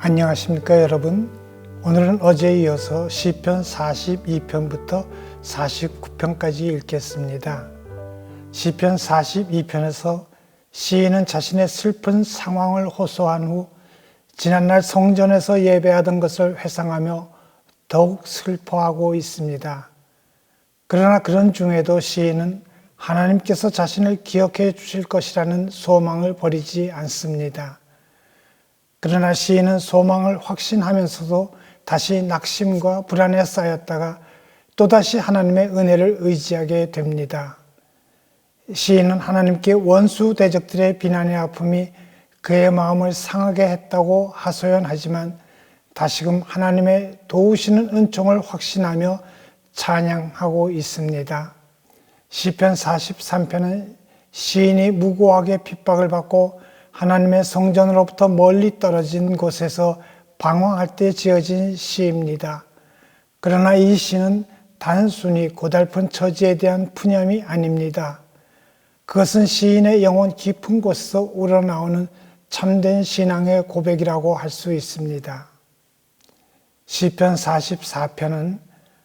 안녕하십니까 여러분. 오늘은 어제에 이어서 시편 42편부터 49편까지 읽겠습니다. 시편 42편에서 시인은 자신의 슬픈 상황을 호소한 후 지난날 성전에서 예배하던 것을 회상하며 더욱 슬퍼하고 있습니다. 그러나 그런 중에도 시인은 하나님께서 자신을 기억해 주실 것이라는 소망을 버리지 않습니다. 그러나 시인은 소망을 확신하면서도 다시 낙심과 불안에 쌓였다가 또다시 하나님의 은혜를 의지하게 됩니다. 시인은 하나님께 원수 대적들의 비난의 아픔이 그의 마음을 상하게 했다고 하소연하지만 다시금 하나님의 도우시는 은총을 확신하며 찬양하고 있습니다. 시편 43편은 시인이 무고하게 핍박을 받고 하나님의 성전으로부터 멀리 떨어진 곳에서 방황할 때 지어진 시입니다. 그러나 이 시는 단순히 고달픈 처지에 대한 푸념이 아닙니다. 그것은 시인의 영혼 깊은 곳에서 우러나오는 참된 신앙의 고백이라고 할 수 있습니다. 시편 44편은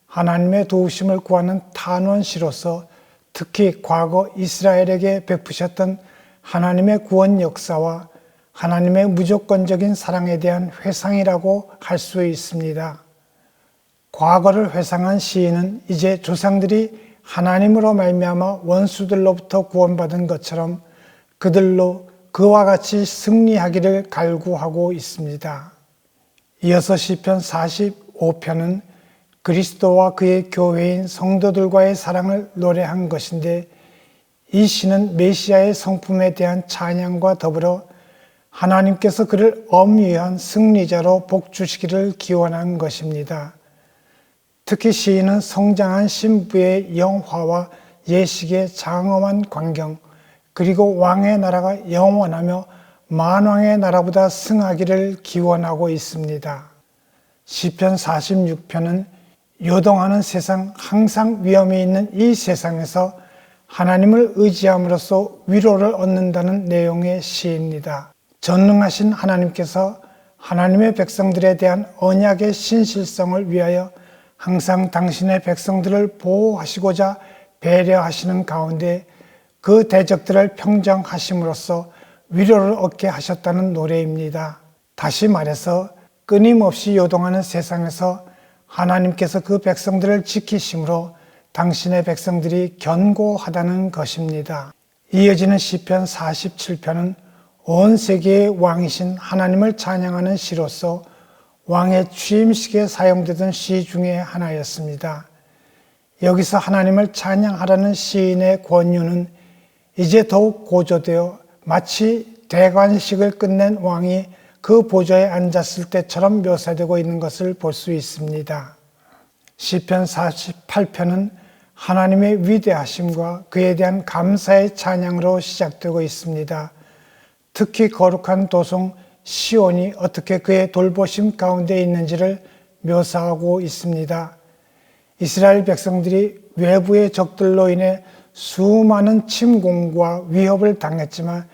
하나님의 도우심을 구하는 탄원시로서 특히 과거 이스라엘에게 베푸셨던 하나님의 구원 역사와 하나님의 무조건적인 사랑에 대한 회상이라고 할 수 있습니다. 과거를 회상한 시인은 이제 조상들이 하나님으로 말미암아 원수들로부터 구원받은 것처럼 그들로 그와 같이 승리하기를 갈구하고 있습니다. 이어서 시편 45편은 그리스도와 그의 교회인 성도들과의 사랑을 노래한 것인데 이 시는 메시아의 성품에 대한 찬양과 더불어 하나님께서 그를 엄위한 승리자로 복주시기를 기원한 것입니다. 특히 시인은 성장한 신부의 영화와 예식의 장엄한 광경, 그리고 왕의 나라가 영원하며 만왕의 나라보다 승하기를 기원하고 있습니다. 시편 46편은 요동하는 세상, 항상 위험이 있는 이 세상에서 하나님을 의지함으로써 위로를 얻는다는 내용의 시입니다. 전능하신 하나님께서 하나님의 백성들에 대한 언약의 신실성을 위하여 항상 당신의 백성들을 보호하시고자 배려하시는 가운데 그 대적들을 평정하심으로써 위로를 얻게 하셨다는 노래입니다. 다시 말해서 끊임없이 요동하는 세상에서 하나님께서 그 백성들을 지키심으로 당신의 백성들이 견고하다는 것입니다. 이어지는 시편 47편은 온 세계의 왕이신 하나님을 찬양하는 시로서 왕의 취임식에 사용되던 시 중에 하나였습니다. 여기서 하나님을 찬양하라는 시인의 권유는 이제 더욱 고조되어 마치 대관식을 끝낸 왕이 그 보좌에 앉았을 때처럼 묘사되고 있는 것을 볼 수 있습니다. 시편 48편은 하나님의 위대하심과 그에 대한 감사의 찬양으로 시작되고 있습니다. 특히 거룩한 도성 시온이 어떻게 그의 돌보심 가운데 있는지를 묘사하고 있습니다. 이스라엘 백성들이 외부의 적들로 인해 수많은 침공과 위협을 당했지만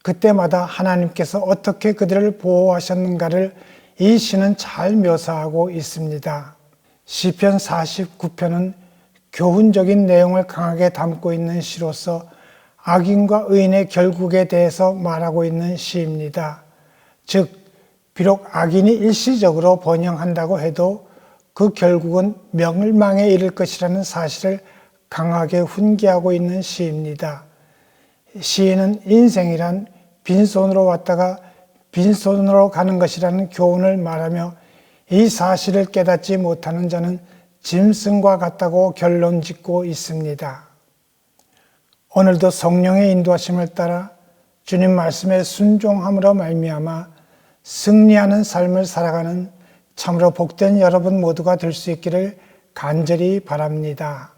그때마다 하나님께서 어떻게 그들을 보호하셨는가를 이 시는 잘 묘사하고 있습니다. 시편 49편은 교훈적인 내용을 강하게 담고 있는 시로서 악인과 의인의 결국에 대해서 말하고 있는 시입니다. 즉, 비록 악인이 일시적으로 번영한다고 해도 그 결국은 멸망에 이를 것이라는 사실을 강하게 훈계하고 있는 시입니다. 시인은 인생이란 빈손으로 왔다가 빈손으로 가는 것이라는 교훈을 말하며 이 사실을 깨닫지 못하는 자는 짐승과 같다고 결론 짓고 있습니다. 오늘도 성령의 인도하심을 따라 주님 말씀에 순종함으로 말미암아 승리하는 삶을 살아가는 참으로 복된 여러분 모두가 될 수 있기를 간절히 바랍니다.